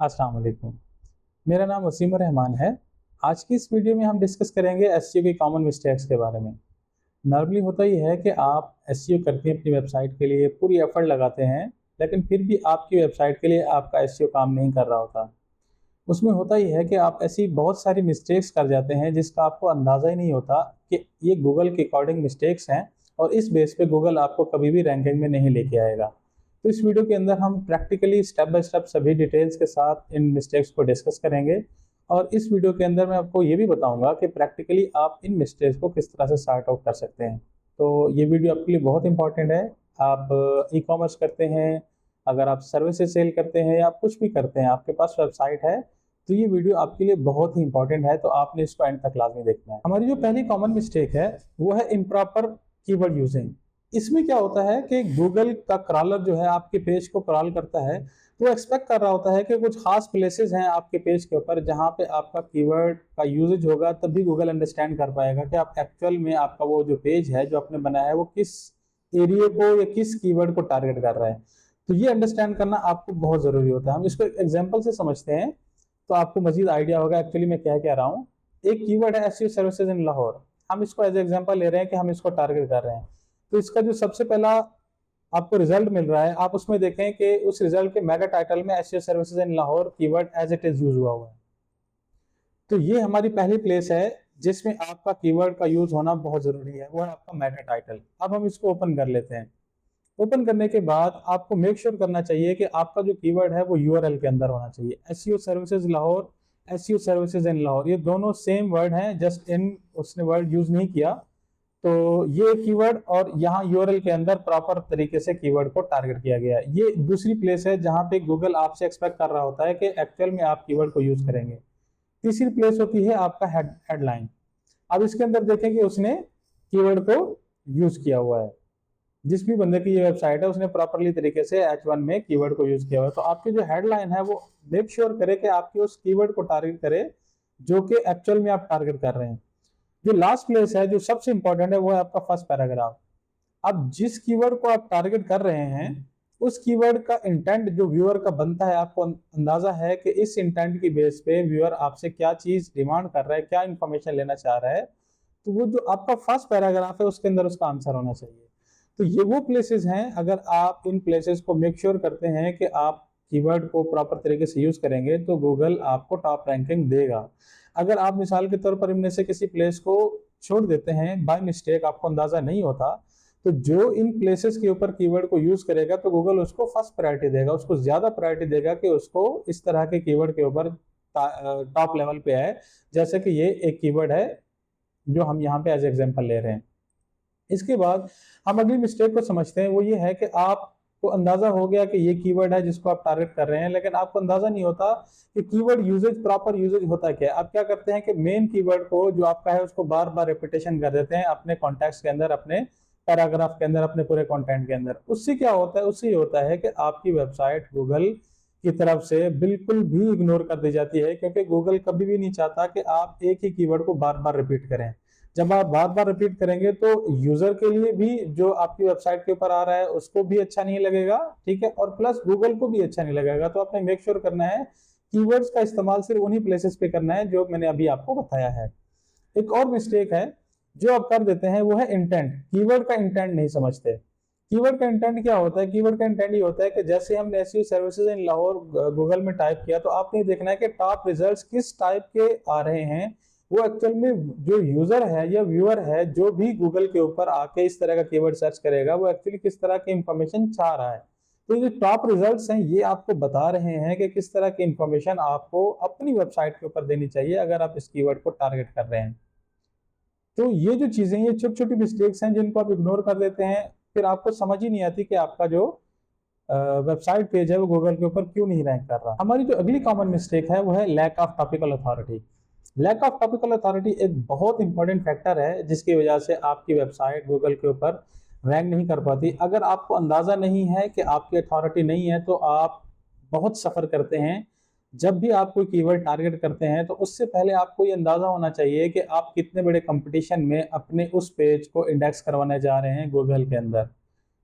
अस्सलाम वालेकुम। मेरा नाम वसीम रहमान है। आज की इस वीडियो में हम डिस्कस करेंगे एसईओ की कॉमन मिस्टेक्स के बारे में। नॉर्मली होता ये है कि आप एसईओ करते हैं अपनी वेबसाइट के लिए, पूरी एफर्ट लगाते हैं, लेकिन फिर भी आपकी वेबसाइट के लिए आपका एसईओ काम नहीं कर रहा होता। उसमें होता ये है कि आप ऐसी बहुत सारी मिस्टेक्स कर जाते हैं जिसका आपको अंदाज़ा ही नहीं होता कि ये गूगल के अकॉर्डिंग मिस्टेक्स हैं और इस बेस पे गूगल आपको कभी भी रैंकिंग में नहीं लेके आएगा। तो इस वीडियो के अंदर हम प्रैक्टिकली स्टेप बाय स्टेप सभी डिटेल्स के साथ इन मिस्टेक्स को डिस्कस करेंगे और इस वीडियो के अंदर मैं आपको ये भी बताऊंगा कि प्रैक्टिकली आप इन मिस्टेक्स को किस तरह से सॉर्ट आउट कर सकते हैं। तो ये वीडियो आपके लिए बहुत इंपॉर्टेंट है। आप ई कॉमर्स करते हैं, अगर आप सर्विसेज सेल करते हैं या आप कुछ भी करते हैं, आपके पास वेबसाइट है, तो ये वीडियो आपके लिए बहुत ही इंपॉर्टेंट है, तो आपने इसको एंड तक लाजमी देखना है। हमारी जो पहली कॉमन मिस्टेक है वो है इम्प्रॉपर कीवर्ड यूजिंग। इसमें क्या होता है कि गूगल का क्रॉलर जो है आपके पेज को क्रॉल करता है, तो वो एक्सपेक्ट कर रहा होता है कि कुछ खास प्लेसेस हैं आपके पेज के ऊपर जहां पे आपका कीवर्ड का यूजेज होगा, तभी गूगल अंडरस्टैंड कर पाएगा कि आप एक्चुअल में आपका वो जो पेज है जो आपने बनाया है वो किस एरिया को या किस कीवर्ड को टारगेट कर रहा है। तो ये अंडरस्टैंड करना आपको बहुत जरूरी होता है। हम इसको एग्जाम्पल से समझते हैं तो आपको मजीद आइडिया होगा एक्चुअली मैं क्या रहा हूँ। एक कीवर्ड है एसईओ सर्विसेज इन लाहौर। हम इसको एज एग्जांपल ले रहे हैं कि हम इसको टारगेट कर रहे हैं। तो इसका जो सबसे पहला आपको रिजल्ट मिल रहा है, आप उसमें देखें कि उस रिजल्ट के मेगा टाइटल में SEO services in Lahore keyword as it is use हुआ है। तो ये हमारी पहली प्लेस है जिसमें आपका कीवर्ड का यूज होना बहुत जरूरी है, वो है आपका मेटा टाइटल। अब हम इसको ओपन कर लेते हैं। ओपन करने के बाद आपको मेक श्योर करना चाहिए कि आपका जो कीवर्ड है वो यूआरएल के अंदर होना चाहिए। SEO services Lahore, SEO services in Lahore, ये दोनों सेम वर्ड हैं, जस्ट इन उसने वर्ड यूज नहीं किया। तो ये कीवर्ड और यहाँ यूआरएल के अंदर प्रॉपर तरीके से कीवर्ड को टारगेट किया गया है। ये दूसरी प्लेस है जहां पे गूगल आपसे एक्सपेक्ट कर रहा होता है कि एक्चुअल में आप कीवर्ड को यूज करेंगे। तीसरी प्लेस होती है आपका हेडलाइन। अब इसके अंदर देखें कि उसने कीवर्ड को यूज किया हुआ है। जिस भी बंदे की ये वेबसाइट है उसने प्रॉपरली तरीके से H1 में कीवर्ड को यूज किया हुआ है। तो आपकी जो हेडलाइन है वो मेक श्योर करे कि आपकी उस कीवर्ड को टारगेट करे जो कि एक्चुअल में आप टारगेट कर रहे हैं। जो लास्ट प्लेस है जो सबसे इंपॉर्टेंट है वो है आपका फर्स्ट पैराग्राफ। अब जिस कीवर्ड को आप टारगेट कर रहे हैं उस कीवर्ड का इंटेंट जो व्यूअर का बनता है, आपको अंदाजा है कि इस इंटेंट की बेस पे व्यूअर आपसे क्या चीज डिमांड कर रहा है, क्या इंफॉर्मेशन लेना चाह रहा है, तो वो जो आपका फर्स्ट पैराग्राफ है उसके अंदर उसका आंसर होना चाहिए। तो ये वो प्लेसेस हैं, अगर आप इन प्लेसेस को मेक श्योर करते हैं कि आप कीवर्ड को प्रॉपर तरीके से यूज करेंगे तो गूगल आपको टॉप रैंकिंग देगा। अगर आप मिसाल के तौर पर इनमें से किसी प्लेस को छोड़ देते हैं बाय मिस्टेक, आपको अंदाजा नहीं होता, तो जो इन प्लेसेस के ऊपर कीवर्ड को यूज करेगा तो गूगल उसको फर्स्ट प्रायोरिटी देगा, उसको ज्यादा प्रायोरिटी देगा कि उसको इस तरह के कीवर्ड के ऊपर टॉप लेवल पे आए। जैसे कि ये एक कीवर्ड है जो हम यहाँ पे एज एग्जांपल ले रहे हैं। इसके बाद हम अगली मिस्टेक को समझते हैं, वो ये है कि आपको अंदाजा हो गया कि ये कीवर्ड है जिसको आप टारगेट कर रहे हैं, लेकिन आपको अंदाजा नहीं होता कि कीवर्ड यूजेज, प्रॉपर यूजेज होता क्या है। आप क्या करते हैं कि मेन कीवर्ड को जो आपका है उसको बार बार रिपीटेशन कर देते हैं अपने कॉन्टेक्स्ट के अंदर, अपने पैराग्राफ के अंदर, अपने पूरे कंटेंट के अंदर। उससे क्या होता है, उससे ये होता है कि आपकी वेबसाइट गूगल की तरफ से बिल्कुल भी इग्नोर कर दी जाती है, क्योंकि गूगल कभी भी नहीं चाहता कि आप एक ही कीवर्ड को बार बार रिपीट करें। जब आप बार बार रिपीट करेंगे तो यूजर के लिए भी जो आपकी वेबसाइट के ऊपर आ रहा है उसको भी अच्छा नहीं लगेगा, ठीक है, और प्लस गूगल को भी अच्छा नहीं लगेगा। तो आपने मेक श्योर करना है कीवर्ड्स का इस्तेमाल सिर्फ उन्हीं प्लेसेस पे करना है जो मैंने अभी आपको बताया है। एक और मिस्टेक है जो आप कर देते हैं वो है इंटेंट। कीवर्ड का इंटेंट नहीं समझते। कीवर्ड का इंटेंट क्या होता है? कीवर्ड का इंटेंट ये होता है कि जैसे हमने SEO services in Lahore Google में टाइप किया, तो आपने देखना है कि टॉप रिजल्ट्स किस टाइप के आ रहे हैं। वो एक्चुअल में जो यूजर है या व्यूअर है जो भी गूगल के ऊपर आके इस तरह का कीवर्ड सर्च करेगा, वो एक्चुअली किस तरह की इंफॉर्मेशन चाह रहा है। तो ये टॉप रिजल्ट्स हैं, ये आपको बता रहे हैं कि किस तरह की इंफॉर्मेशन आपको अपनी वेबसाइट के ऊपर देनी चाहिए अगर आप इस कीवर्ड को टारगेट कर रहे हैं। तो ये जो चीजें, ये छोटी छोटी मिस्टेक्स हैं जिनको आप इग्नोर कर देते हैं, फिर आपको समझ ही नहीं आती कि आपका जो वेबसाइट पेज है वो गूगल के ऊपर क्यों नहीं रैंक कर रहा। हमारी जो अगली कॉमन मिस्टेक है वो है lack of topical authority. Lack of topical authority एक बहुत इंपॉर्टेंट फैक्टर है जिसकी वजह से आपकी वेबसाइट गूगल के ऊपर रैंक नहीं कर पाती। अगर आपको अंदाजा नहीं है कि आपकी अथॉरिटी नहीं है तो आप बहुत सफर करते हैं। जब भी आप कोई कीवर्ड टारगेट करते हैं तो उससे पहले आपको ये अंदाजा होना चाहिए कि आप कितने बड़े कंपटीशन में अपने उस पेज को इंडेक्स करवाने जा रहे हैं गूगल के अंदर।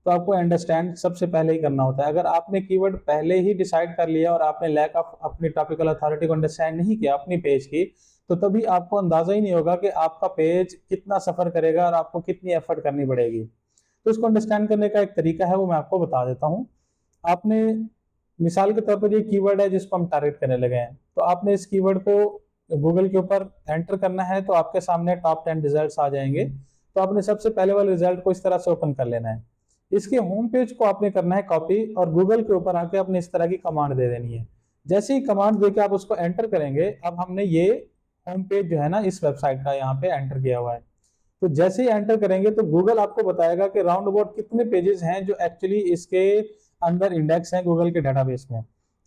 तो आपको अंडरस्टैंड सबसे पहले ही करना होता है। अगर आपने कीवर्ड पहले ही डिसाइड कर लिया और आपने लैक ऑफ अपनी टॉपिकल अथॉरिटी को अंडरस्टैंड नहीं किया अपनी पेज की, तो तभी आपको अंदाजा ही नहीं होगा कि आपका पेज कितना सफर करेगा और आपको कितनी एफर्ट करनी पड़ेगी। तो इसको अंडरस्टैंड करने का एक तरीका है, वो मैं आपको बता देता हूँ। आपने मिसाल के तौर पर ये कीवर्ड है जिसको हम टारगेट करने लगे हैं, तो आपने इस कीवर्ड को गूगल के ऊपर एंटर करना है, तो आपके सामने टॉप 10 रिजल्ट्स आ जाएंगे। तो आपने सबसे पहले वाले रिजल्ट को इस तरह से ओपन कर लेना है। इसके होम पेज को आपने करना है कॉपी और गूगल के ऊपर आके अपने इस तरह की कमांड दे देनी है। जैसे ही कमांड देके आप उसको एंटर करेंगे, अब हमने ये होम पेज जो है ना इस वेबसाइट का यहाँ पे एंटर किया हुआ है। तो जैसे ही एंटर करेंगे तो गूगल आपको बताएगा कि राउंड अबाउट कितने पेजेस हैं जो एक्चुअली इसके अंदर इंडेक्स हैं गूगल के डेटाबेस में।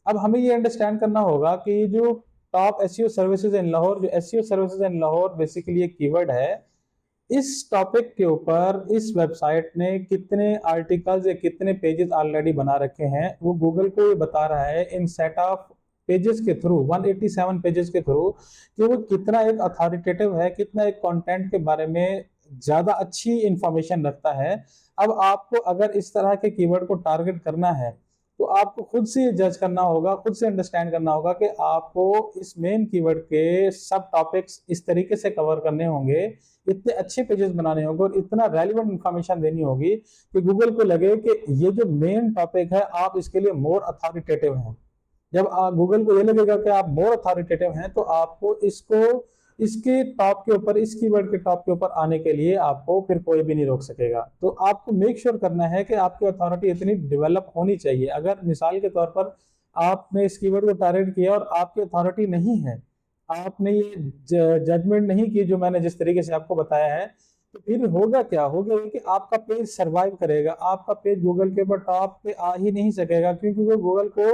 अब हमें ये अंडरस्टैंड करना होगा कि जो top SEO services in Lahore, जो SEO services in Lahore basically एक कीवर्ड है, इस टॉपिक के ऊपर इस वेबसाइट ने कितने आर्टिकल्स या कितने पेजेस ऑलरेडी बना रखे हैं, वो गूगल को ये बता रहा है इन सेट ऑफ पेजेस के थ्रू, 187 पेजेस के थ्रू, कि वो कितना एक अथॉरिटेटिव है, कितना एक कंटेंट के बारे में ज्यादा अच्छी इंफॉर्मेशन रखता है। अब आपको अगर इस तरह के कीवर्ड को टारगेट करना है, तो आपको खुद से जज करना होगा, खुद से अंडरस्टैंड करना होगा कि आपको इस मेन कीवर्ड के सब टॉपिक्स इस तरीके से कवर करने होंगे, इतने अच्छे पेजेस बनाने होंगे और इतना रेलिवेंट इंफॉर्मेशन देनी होगी कि गूगल को लगे कि ये जो मेन टॉपिक है आप इसके लिए मोर अथॉरिटेटिव हैं। जब गूगल को ये लगेगा कि आप मोर अथॉरिटेटिव हैं, तो आपको इसको इसके टॉप के ऊपर, इस कीवर्ड के टॉप के ऊपर आने के लिए आपको फिर कोई भी नहीं रोक सकेगा। तो आपको मेक श्योर करना है कि आपकी अथॉरिटी इतनी डेवलप होनी चाहिए। अगर मिसाल के तौर पर आपने इस कीवर्ड को टारगेट किया और आपकी अथॉरिटी नहीं है, आपने ये जजमेंट नहीं की जो मैंने जिस तरीके से आपको बताया है, तो फिर होगा क्या, होगा कि आपका पेज सरवाइव करेगा, आपका पेज गूगल के ऊपर टॉप पे आ ही नहीं सकेगा, क्योंकि वो गूगल को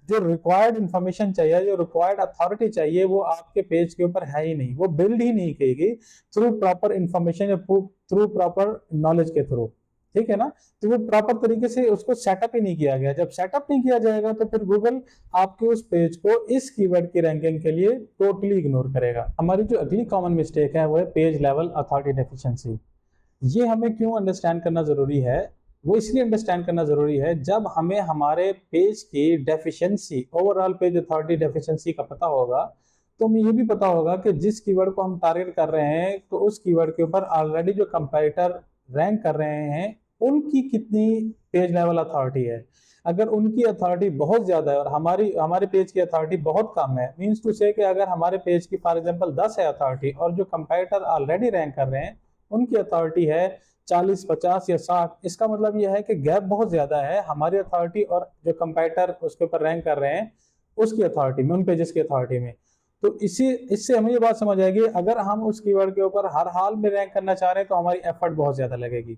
जो रिक्वायर्ड इंफॉर्मेशन चाहिए, जो रिक्वायर्ड अथॉरिटी चाहिए, वो आपके पेज के ऊपर है ही नहीं, वो बिल्ड ही नहीं करेगी थ्रू प्रॉपर इंफॉर्मेशन या थ्रू प्रॉपर नॉलेज के थ्रू। ठीक है ना। तो वो प्रॉपर तरीके से उसको सेटअप ही नहीं किया गया। जब सेटअप नहीं किया जाएगा तो फिर गूगल आपके उस पेज को इस कीवर्ड की रैंकिंग के लिए टोटली इग्नोर करेगा। हमारी जो अगली कॉमन मिस्टेक है वो है पेज लेवल अथॉरिटी डेफिशिएंसी। ये हमें क्यों अंडरस्टैंड करना जरूरी है? वो इसलिए अंडरस्टैंड करना जरूरी है जब हमें हमारे पेज की deficiency, overall page authority deficiency का पता होगा, तो हमें ये भी पता होगा कि जिस कीवर्ड को हम टारगेट कर रहे हैं, तो उस कीवर्ड के ऊपर ऑलरेडी जो कंपैरेटर रैंक कर रहे हैं उनकी कितनी पेज लेवल अथॉरिटी है। अगर उनकी अथॉरिटी बहुत ज्यादा है और हमारे पेज की अथॉरिटी बहुत कम है, मींस टू से कि अगर हमारे पेज की फॉर एग्जांपल 10 है अथॉरिटी और जो कंपैरेटर ऑलरेडी रैंक कर रहे हैं उनकी अथॉरिटी है 40, 50 या 60, इसका मतलब यह है कि गैप बहुत ज्यादा है हमारी अथॉरिटी और जो कंपैरेटर उसके ऊपर रैंक कर रहे हैं उसकी अथॉरिटी में, उन पेजेस की अथॉरिटी में। तो इससे हमें ये बात समझ आएगी, अगर हम उस कीवर्ड के ऊपर हर हाल में रैंक करना चाह रहे हैं तो हमारी एफर्ट बहुत ज्यादा लगेगी।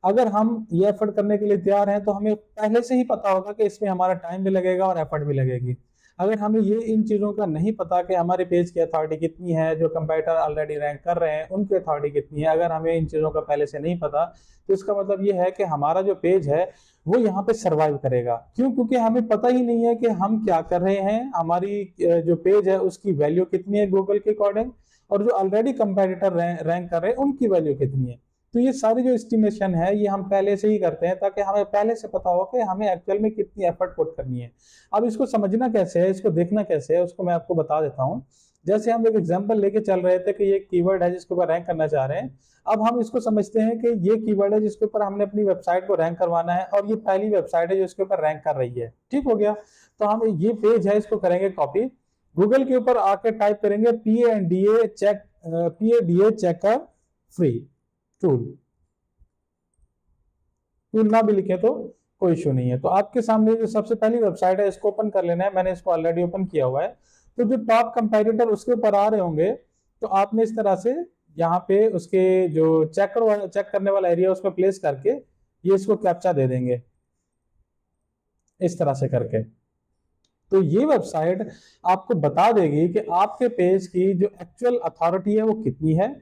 अगर हम ये एफर्ट करने के लिए तैयार हैं तो हमें पहले से ही पता होगा कि इसमें हमारा टाइम भी लगेगा और एफर्ट भी लगेगी। अगर हमें ये इन चीज़ों का नहीं पता कि हमारे पेज की अथॉरिटी कितनी है, जो कंपैरेटर ऑलरेडी रैंक कर रहे हैं उनकी अथॉरिटी कितनी है, अगर हमें इन चीज़ों का पहले से नहीं पता, तो इसका मतलब ये है कि हमारा जो पेज है वो यहाँ पे सरवाइव करेगा। क्यों? क्योंकि हमें पता ही नहीं है कि हम क्या कर रहे हैं, हमारी जो पेज है उसकी वैल्यू कितनी है गूगल के अकॉर्डिंग, और जो ऑलरेडी कंपैरेटर रैंक कर रहे हैं उनकी वैल्यू कितनी है। तो ये सारी जो एस्टिमेशन है ये हम पहले से ही करते हैं ताकि हमें पहले से पता हो कि हमें एक्चुअल में कितनी एफर्ट पुट करनी है। अब इसको समझना कैसे है, इसको देखना कैसे है, उसको मैं आपको बता देता हूँ। जैसे हम एक एग्जांपल लेके चल रहे थे कि ये कीवर्ड है जिसके ऊपर रैंक करना चाह रहे हैं। अब हम इसको समझते हैं कि ये कीवर्ड है जिसके ऊपर हमने अपनी वेबसाइट को रैंक करवाना है और ये पहली वेबसाइट है जो इसके ऊपर रैंक कर रही है। ठीक हो गया। तो हम ये पेज है इसको करेंगे कॉपी, गूगल के ऊपर आके टाइप करेंगे PADA चेकर फ्री टूल ना भी लिखे तो कोई इशू नहीं है। तो आपके सामने जो सबसे पहली वेबसाइट है इसको ओपन कर लेना है। मैंने इसको ऑलरेडी ओपन किया हुआ है। तो जो टॉप कंपैरेटर उसके ऊपर आ रहे होंगे, तो आपने इस तरह से यहाँ पे उसके जो चेक करने वाला एरिया उसमें प्लेस करके ये इसको कैप्चा दे देंगे इस तरह से करके। तो ये वेबसाइट आपको बता देगी कि आपके पेज की जो एक्चुअल अथॉरिटी है वो कितनी है,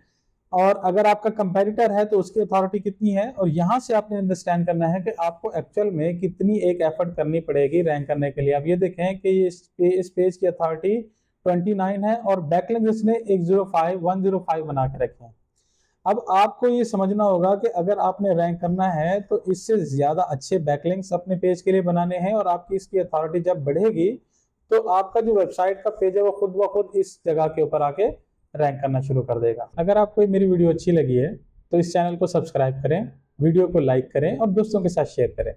और अगर आपका कंपैरेटर है तो उसकी अथॉरिटी कितनी है। और यहां से आपने अंडरस्टैंड करना है कि आपको एक्चुअल में कितनी एक एफर्ट करनी पड़ेगी रैंक करने के लिए। अब ये देखें कि इस पेज की अथॉरिटी 29 है और बैकलिंक इसने 105 बना के रखे हैं। अब आपको ये समझना होगा कि अगर आपने रैंक करना है तो इससे ज़्यादा अच्छे बैकलिंक्स अपने पेज के लिए बनाने हैं, और आपकी इसकी अथॉरिटी जब बढ़ेगी तो आपका जो वेबसाइट का पेज है वो खुद ब खुद इस जगह के ऊपर आके रैंक करना शुरू कर देगा। अगर आपको मेरी वीडियो अच्छी लगी है तो इस चैनल को सब्सक्राइब करें, वीडियो को लाइक करें और दोस्तों के साथ शेयर करें।